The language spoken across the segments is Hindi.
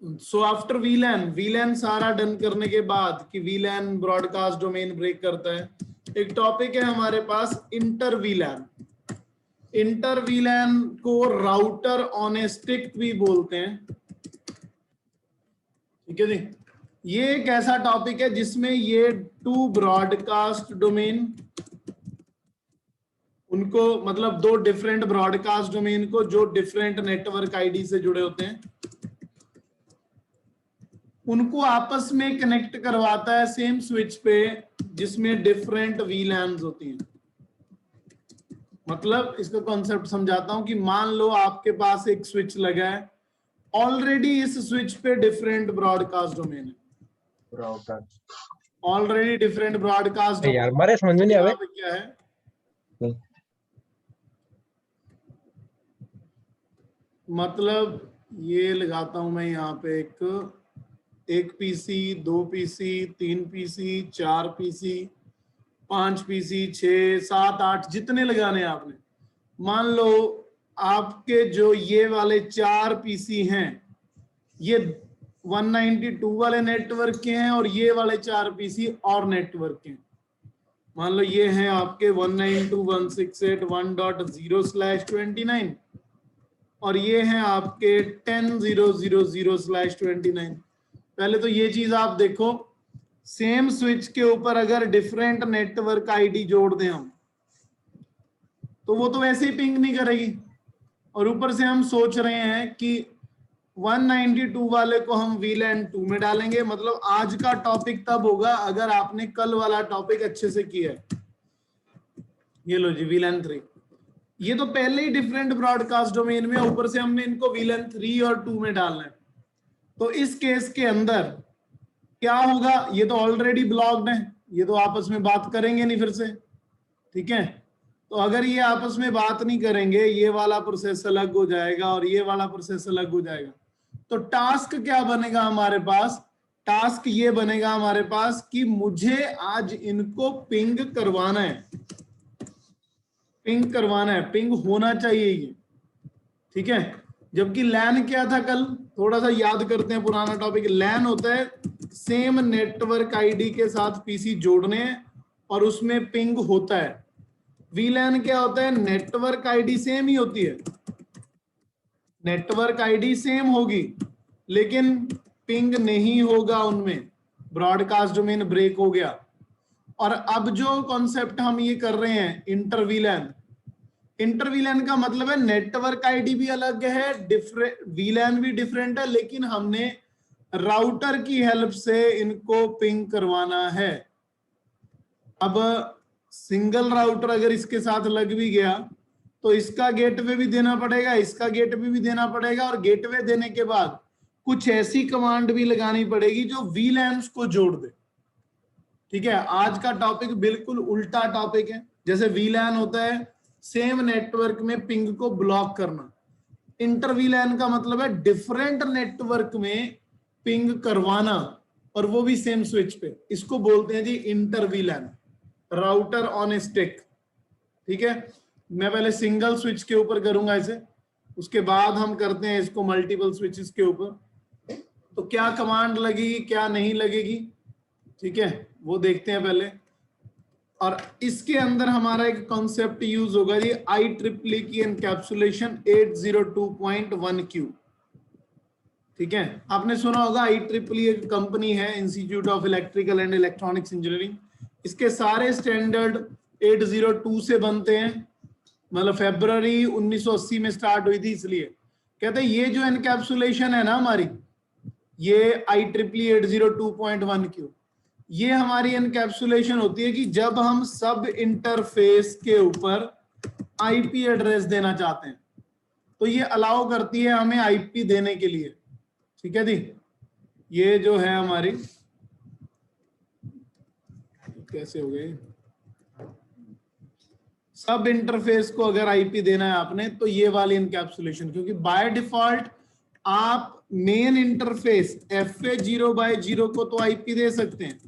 सो आफ्टर वीलैन, वीलैन सारा डन करने के बाद कि वीलैन ब्रॉडकास्ट डोमेन ब्रेक करता है, एक टॉपिक है हमारे पास इंटर वीलैन। इंटर वीलैन को राउटर ऑन ए स्टिक भी बोलते हैं, ठीक है जी। ये एक ऐसा टॉपिक है जिसमें ये टू ब्रॉडकास्ट डोमेन, उनको मतलब दो डिफरेंट ब्रॉडकास्ट डोमेन को जो डिफरेंट नेटवर्क आईडी से जुड़े होते हैं, उनको आपस में कनेक्ट करवाता है सेम स्विच पे जिसमें डिफरेंट वीलैन्स होती हैं। मतलब इसका कॉन्सेप्ट समझाता हूं कि मान लो आपके पास एक स्विच लगा है, ऑलरेडी इस स्विच पे डिफरेंट ब्रॉडकास्ट डोमेन है, ऑलरेडी डिफरेंट ब्रॉडकास्ट यार हमारे समझ में नहीं आवे क्या है। मतलब ये लगाता हूं मैं यहाँ पे एक PC, 2 PC, 3 PC, 4 PC, 5 PC, 6, 7, 8 जितने लगाने हैं आपने। मान लो आपके जो ये वाले 4 पीसी हैं ये 192 वाले नेटवर्क के हैं और ये वाले 4 पीसी और नेटवर्क के हैं। मान लो ये हैं आपके 192.168.1.0/29 और ये हैं आपके 10.0.0/29। पहले तो ये चीज आप देखो, सेम स्विच के ऊपर अगर डिफरेंट नेटवर्क आईडी जोड़ दें हम तो वो तो वैसे ही पिंग नहीं करेगी, और ऊपर से हम सोच रहे हैं कि 192 वाले को हम वीलैन 2 में डालेंगे। मतलब आज का टॉपिक तब होगा अगर आपने कल वाला टॉपिक अच्छे से किया है। ये लो जी वीलैन 3, ये तो पहले ही डिफरेंट ब्रॉडकास्ट डोमेन में, ऊपर से हमने इनको वीलैन 3 और 2 में डालना है। तो इस केस के अंदर क्या होगा, ये तो ऑलरेडी ब्लॉक्ड है, ये तो आपस में बात करेंगे नहीं फिर से, ठीक है। तो अगर ये आपस में बात नहीं करेंगे, ये वाला प्रोसेस अलग हो जाएगा और ये वाला प्रोसेस अलग हो जाएगा। तो टास्क क्या बनेगा हमारे पास, टास्क ये बनेगा हमारे पास कि मुझे आज इनको पिंग करवाना है, पिंग करवाना है, पिंग होना चाहिए ये, ठीक है। जबकि लैन क्या था कल, थोड़ा सा याद करते हैं पुराना टॉपिक। लैन होता है सेम नेटवर्क आईडी के साथ पीसी जोड़ने और उसमें पिंग होता है। वीलैन क्या होता है, नेटवर्क आईडी सेम ही होती है, नेटवर्क आईडी सेम होगी लेकिन पिंग नहीं होगा उनमें, ब्रॉडकास्ट डोमेन ब्रेक हो गया। और अब जो कॉन्सेप्ट हम ये कर रहे हैं इंटर वीलैन, इंटर वीलैन का मतलब है नेटवर्क आईडी भी अलग है, डिफरेंट वीलैन भी डिफरेंट है, लेकिन हमने राउटर की हेल्प से इनको पिंग करवाना है। अब सिंगल राउटर अगर इसके साथ लग भी गया तो इसका गेटवे भी देना पड़ेगा, इसका गेटवे भी देना पड़ेगा, और गेटवे देने के बाद कुछ ऐसी कमांड भी लगानी पड़ेगी जो वीलैन्स को जोड़ दे, ठीक है। आज का टॉपिक बिल्कुल उल्टा टॉपिक है। जैसे वीलैन होता है सेम नेटवर्क में पिंग को ब्लॉक करना, इंटर वीलैन का मतलब है डिफरेंट नेटवर्क में पिंग करवाना और वो भी सेम स्विच पे। इसको बोलते हैं जी inter VLAN, router on a stick, ठीक है। मैं पहले सिंगल स्विच के ऊपर करूंगा इसे, उसके बाद हम करते हैं इसको मल्टीपल स्विचेस के ऊपर। तो क्या कमांड लगेगी क्या नहीं लगेगी, ठीक है, वो देखते हैं पहले। और इसके अंदर हमारा एक कॉन्सेप्ट यूज होगा जी IEEE की एनकैप्सुलेशन 802.1Q, ठीक है। आपने सुना होगा IEEE एक कंपनी है, institute of electrical and electronics engineering. इसके सारे स्टैंडर्ड 802 से बनते हैं, मतलब फरवरी 1980 में स्टार्ट हुई थी। इसलिए कहते हैं ये जो एनकैप्सुलेशन है ना हमारी, ये IEEE 802.1Q, ये हमारी एनकैप्सुलेशन होती है कि जब हम सब इंटरफेस के ऊपर आईपी एड्रेस देना चाहते हैं तो ये अलाउ करती है हमें आईपी देने के लिए, ठीक है जी। ये जो है हमारी, कैसे हो गई, सब इंटरफेस को अगर आईपी देना है आपने तो ये वाली एनकैप्सुलेशन, क्योंकि बाय डिफॉल्ट आप मेन इंटरफेस FA0/0 को तो आईपी दे सकते हैं,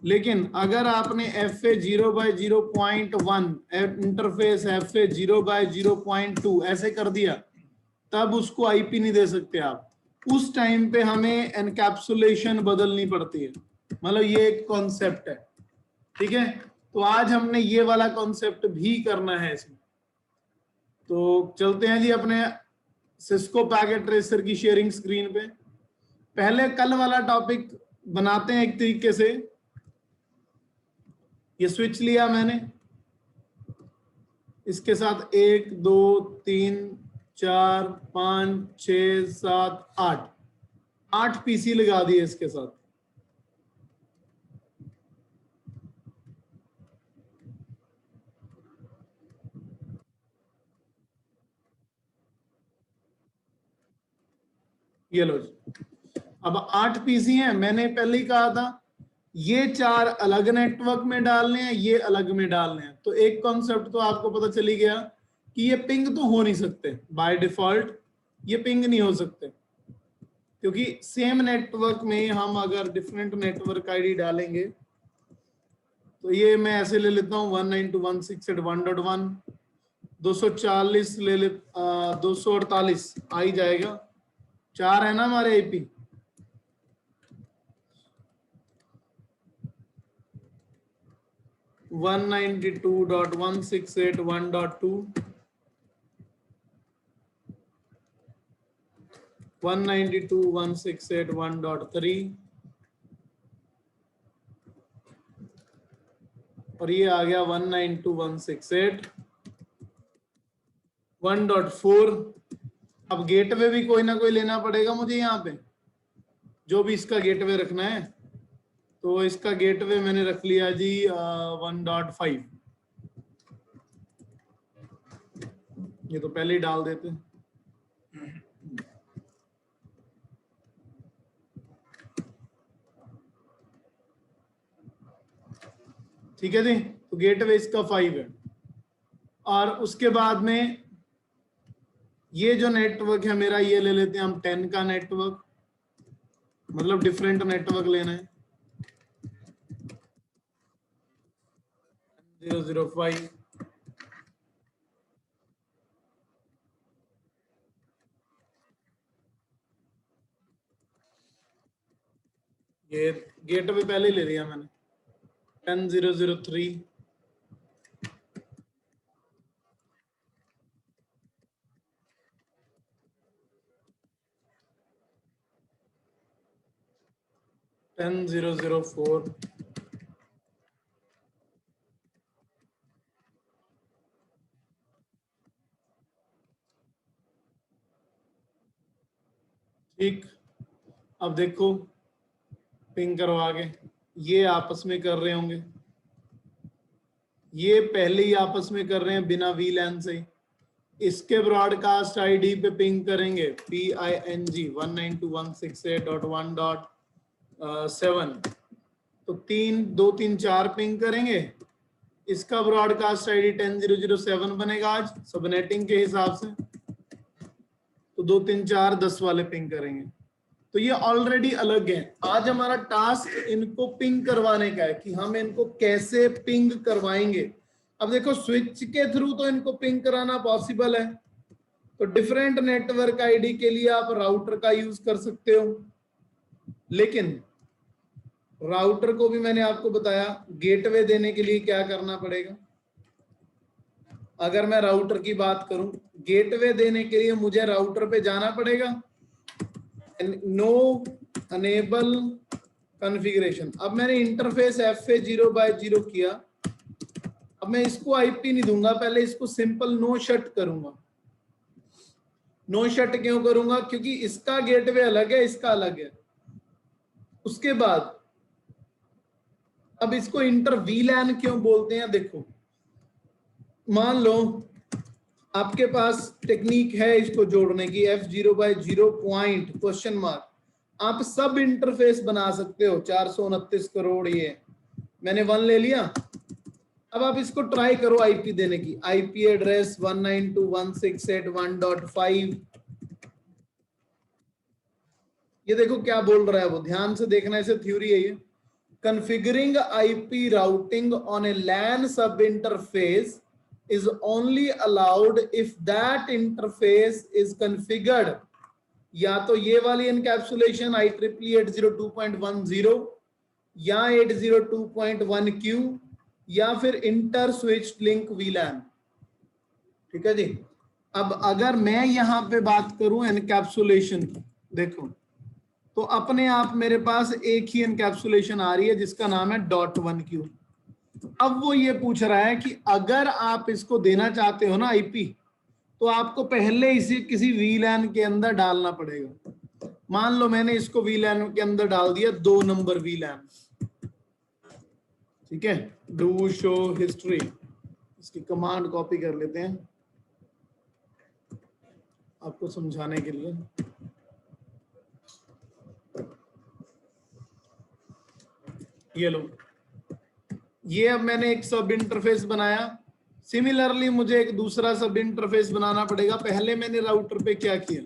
लेकिन अगर आपने FA0/0.1 इंटरफेस FA0/0.2 ऐसे कर दिया तब उसको आईपी नहीं दे सकते आप। उस टाइम पे हमें एनकैप्सुलेशन बदलनी पड़ती है। मतलब ये एक कॉन्सेप्ट है, ठीक है। तो आज हमने ये वाला कॉन्सेप्ट भी करना है इसमें। तो चलते हैं जी अपने सिस्को पैकेट ट्रेसर की शेयरिंग स्क्रीन पे। पहले कल वाला टॉपिक बनाते हैं एक तरीके से। ये स्विच लिया मैंने, इसके साथ 1 2 3 4 5 6 7 8 पीसी लगा दिए इसके साथ। ये लो जी, अब 8 पीसी हैं। मैंने पहले ही कहा था ये 4 अलग नेटवर्क में डालने हैं, ये अलग में डालने हैं। तो एक कॉन्सेप्ट तो आपको पता चली गया कि ये पिंग तो हो नहीं सकते बाय डिफॉल्ट, ये पिंग नहीं हो सकते, क्योंकि सेम नेटवर्क में हम अगर डिफरेंट नेटवर्क आईडी डालेंगे तो ये मैं ऐसे ले लेता हूँ 192.168.1.1, 240 ले ले 248 आ ही जाएगा। 4 है ना हमारे आईपी। वन 192.168.1.2, 192.168.1.3 और ये आ गया 192.168.1.4। अब गेटवे भी कोई ना कोई लेना पड़ेगा मुझे यहाँ पे, जो भी इसका गेटवे रखना है। तो इसका गेटवे मैंने रख लिया जी 1.5। ये तो पहले ही डाल देते हैं। ठीक है जी, तो गेटवे इसका 5 है। और उसके बाद में ये जो नेटवर्क है मेरा, ये ले लेते हैं हम 10 का नेटवर्क, मतलब डिफरेंट नेटवर्क लेना है। 005 ये गेटवे पहले ही ले लिया मैंने। 10003 10004 ठीक। अब देखो पिंग करवा के ये आपस में कर रहे होंगे, ये पहले ही आपस में कर रहे हैं बिना VLAN से। इसके ब्रॉडकास्ट आईडी पे पिंग करेंगे PING 192.168.1.7। तो 2 3 4 पिंग करेंगे। इसका ब्रॉडकास्ट आईडी 10007 बनेगा आज सबनेटिंग के हिसाब से। तो 2 3 4 10 वाले पिंग करेंगे। तो ये ऑलरेडी अलग है। आज हमारा टास्क इनको पिंग करवाने का है कि हम इनको कैसे पिंग करवाएंगे। अब देखो स्विच के थ्रू तो इनको पिंग कराना पॉसिबल है, तो डिफरेंट नेटवर्क आईडी के लिए आप राउटर का यूज कर सकते हो। लेकिन राउटर को भी मैंने आपको बताया गेटवे देने के लिए क्या करना पड़ेगा। अगर मैं राउटर की बात करूं, गेटवे देने के लिए मुझे राउटर पे जाना पड़ेगा, नो अनेबल कॉन्फ़िगरेशन। अब मैंने इंटरफेस FA 0/0 किया। अब मैं इसको आईपी नहीं दूंगा, पहले इसको सिंपल नो शट करूंगा। नो शट क्यों करूंगा? क्योंकि इसका गेटवे अलग है, इसका अलग है। उसके बाद अब इसको इंटर VLAN क्यों बोलते हैं? देखो मान लो आपके पास टेक्निक है इसको जोड़ने की, F0/0 पॉइंट क्वेश्चन मार्क। आप सब इंटरफेस बना सकते हो, 429 करोड़। ये मैंने 1 ले लिया। अब आप इसको ट्राई करो आईपी देने की। IP address 192.168.1.5। ये देखो क्या बोल रहा है वो, ध्यान से देखना, इसे थ्योरी है ये। Configuring IP routing on A LAN सब interface is only allowed if that interface is configured या तो ये वाली एनकैप्सुलेशन IEEE 802.10 या 802.1Q या फिर इंटर स्विच लिंक VLAN। ठीक है जी। अब अगर मैं यहां पे बात करूं एनकैप्सुलेशन की, देखो तो अपने आप मेरे पास एक ही एनकैप्सुलेशन आ रही है जिसका नाम है .1Q। अब वो ये पूछ रहा है कि अगर आप इसको देना चाहते हो ना IP, तो आपको पहले इसे किसी VLAN के अंदर डालना पड़ेगा। मान लो मैंने इसको VLAN के अंदर डाल दिया 2 नंबर VLAN। ठीक है, डू शो हिस्ट्री, इसकी कमांड कॉपी कर लेते हैं आपको समझाने के लिए। ये लो, ये अब मैंने एक सब इंटरफेस बनाया। सिमिलरली मुझे एक दूसरा सब इंटरफेस बनाना पड़ेगा। पहले मैंने राउटर पे क्या किया,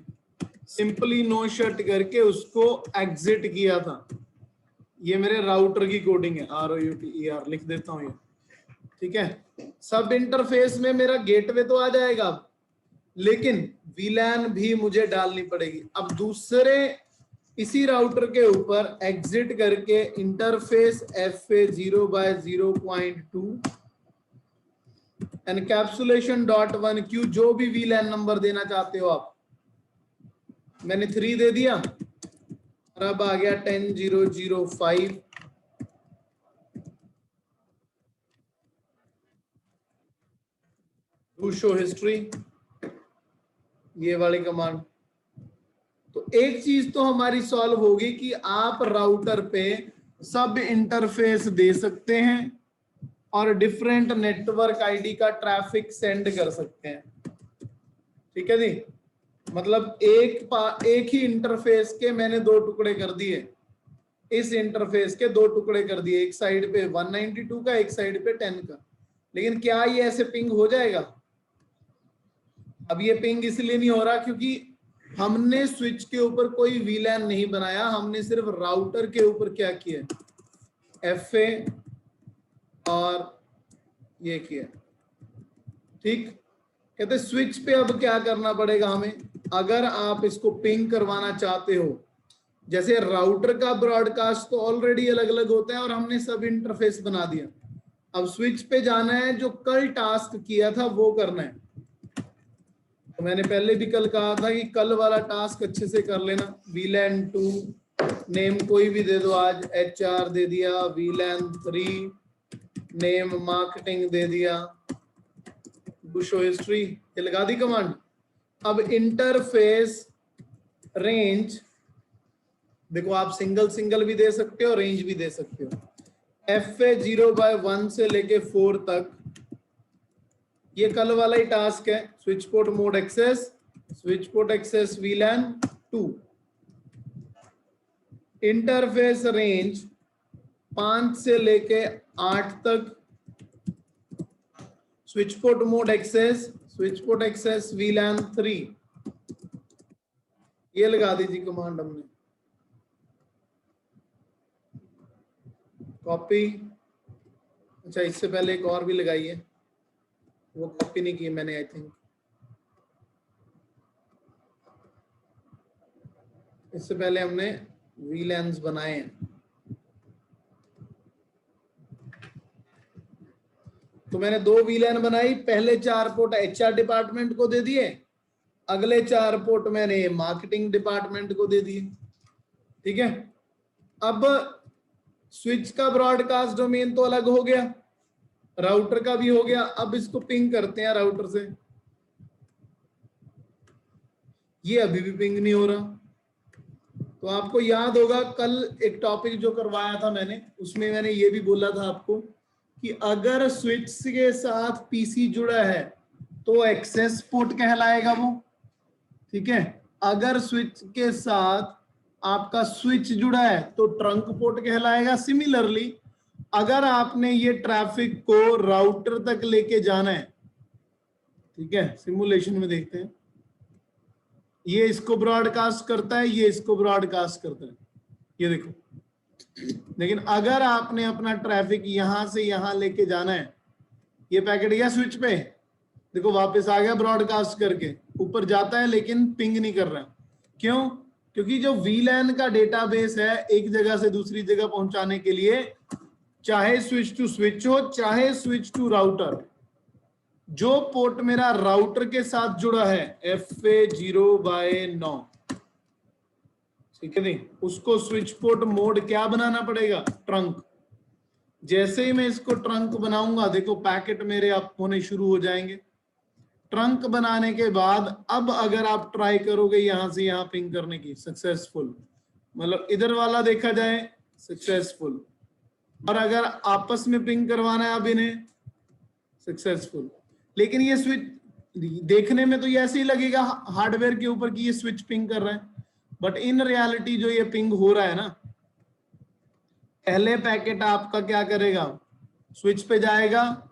सिंपली नो शट करके उसको एग्जिट किया था। ये मेरे राउटर की कोडिंग है, ROUTER लिख देता हूं ये। ठीक है, सब इंटरफेस में मेरा गेटवे तो आ जाएगा, लेकिन VLAN भी मुझे डालनी पड़ेगी। अब दूसरे इसी राउटर के ऊपर एग्जिट करके इंटरफेस FA0/0.2 एनकैप्सुलेशन .1Q, जो भी VLAN नंबर देना चाहते हो आप, मैंने 3 दे दिया और अब आ गया 10.0.0.5। टू शो हिस्ट्री, ये वाली कमांड। तो एक चीज तो हमारी सॉल्व होगी कि आप राउटर पे सब इंटरफेस दे सकते हैं और डिफरेंट नेटवर्क आईडी का ट्रैफिक सेंड कर सकते हैं। ठीक है जी, मतलब एक ही इंटरफेस के मैंने 2 टुकड़े कर दिए। इस इंटरफेस के 2 टुकड़े कर दिए, एक साइड पे 192 का, एक साइड पे 10 का। लेकिन क्या ये ऐसे पिंग हो जाएगा? अब ये पिंग इसलिए नहीं हो रहा क्योंकि हमने स्विच के ऊपर कोई VLAN नहीं बनाया, हमने सिर्फ राउटर के ऊपर क्या किया, FA और ये किया। ठीक, कहते स्विच पे अब क्या करना पड़ेगा हमें, अगर आप इसको पिंग करवाना चाहते हो, जैसे राउटर का ब्रॉडकास्ट तो ऑलरेडी अलग अलग होता है और हमने सब इंटरफेस बना दिया। अब स्विच पे जाना है, जो कल टास्क किया था वो करना है। तो मैंने पहले भी कल कहा था कि कल वाला टास्क अच्छे से कर लेना। VLAN 2 नेम कोई भी दे दो, आज HR दे दिया, VLAN 3 नेम मार्केटिंग दे दिया, शो हिस्ट्री, ये लगा दी कमांड। अब इंटरफेस रेंज देखो, आप सिंगल भी दे सकते हो, रेंज भी दे सकते हो। FA0/1 से लेके 4 तक, ये कल वाला ही टास्क है। Switch port mode access VLAN 2। Interface range 5 से लेके 8 तक, switch port mode access VLAN 3। ये लगा दीजिए कमांड हमने, कॉपी। अच्छा, इससे पहले एक और भी लगाई है, वो कॉपी नहीं की मैंने, आई थिंक। इससे पहले हमने VLANs बनाए हैं। तो मैंने 2 VLAN बनाई, पहले 4 पोर्ट HR डिपार्टमेंट को दे दिए, अगले 4 पोर्ट मैंने मार्केटिंग डिपार्टमेंट को दे दिए। ठीक है, अब स्विच का ब्रॉडकास्ट डोमेन तो अलग हो गया, राउटर का भी हो गया। अब इसको पिंग करते हैं राउटर से, ये अभी भी पिंग नहीं हो रहा। तो आपको याद होगा कल एक टॉपिक जो करवाया था मैंने, उसमें मैंने ये भी बोला था आपको कि अगर स्विच के साथ PC जुड़ा है तो एक्सेस पोर्ट कहलाएगा वो। ठीक है, अगर स्विच के साथ आपका स्विच जुड़ा है तो ट्रंक पोर्ट कहलाएगा। सिमिलरली अगर आपने ये ट्रैफिक को राउटर तक लेके जाना है, ठीक है, सिमुलेशन में देखते हैं, ये इसको ब्रॉडकास्ट करता है, ये इसको ब्रॉडकास्ट करता है, ये देखो। लेकिन अगर आपने अपना ट्रैफिक यहां से यहां लेके जाना है, ये पैकेट गया स्विच पे, देखो वापस आ गया ब्रॉडकास्ट करके, ऊपर जाता है लेकिन पिंग नहीं कर रहा। क्यों? क्योंकि जो VLAN का डेटाबेस है एक जगह से दूसरी जगह पहुंचाने के लिए, चाहे स्विच टू स्विच हो चाहे स्विच टू राउटर, जो पोर्ट मेरा राउटर के साथ जुड़ा है FA0/9, ठीक है नहीं, उसको स्विच पोर्ट मोड क्या बनाना पड़ेगा? ट्रंक। जैसे ही मैं इसको ट्रंक बनाऊंगा, देखो पैकेट मेरे अप होने शुरू हो जाएंगे। ट्रंक बनाने के बाद अब अगर आप ट्राई करोगे यहां से यहां पिंग करने की, सक्सेसफुल, मतलब इधर वाला देखा जाए सक्सेसफुल, और अगर आपस में पिंग करवाना है अब इन्हें, सक्सेसफुल। लेकिन ये स्विच देखने में तो ये ऐसे ही लगेगा हार्डवेयर के ऊपर कि ये स्विच पिंग कर रहा है, बट इन रियलिटी जो ये पिंग हो रहा है ना, पहले पैकेट आपका क्या करेगा? स्विच पे जाएगा,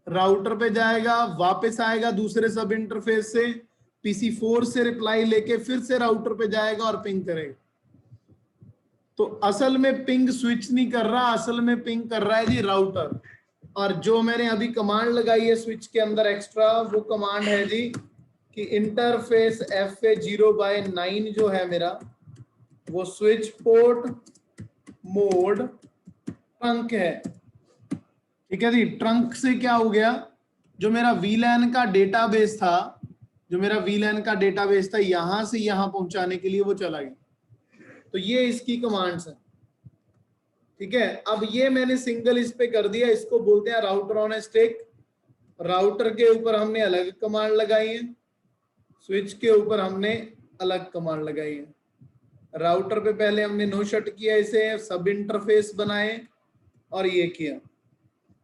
राउटर पे जाएगा, वापस आएगा दूसरे सब इंटरफेस से, PC4 से रिप्लाई लेके फिर से राउटर पे जाएगा और पिंग करेगा। तो असल में पिंग स्विच नहीं कर रहा, असल में पिंग कर रहा है जी राउटर। और जो मैंने अभी कमांड लगाई है स्विच के अंदर एक्स्ट्रा, वो कमांड है जी कि इंटरफेस FA0/9 जो है मेरा, वो स्विच पोर्ट मोड ट्रंक है। ठीक है जी। ट्रंक से क्या हो गया? जो मेरा VLAN का डेटाबेस था, जो मेरा VLAN का डेटाबेस था, यहां से यहां पहुंचाने के लिए वो चला गया। तो ये इसकी कमांड्स है। ठीक है, अब ये मैंने सिंगल इस पे कर दिया, इसको बोलते हैं router on a stick. Router के ऊपर हमने अलग कमांड लगाई है, स्विच के ऊपर हमने अलग कमांड लगाई है। राउटर पे पहले हमने नो शट किया, इसे सब इंटरफेस बनाए और ये किया।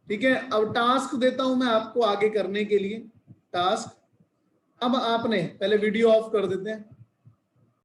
ठीक है, अब टास्क देता हूं मैं आपको आगे करने के लिए। टास्क, अब आपने पहले वीडियो ऑफ कर देते हैं।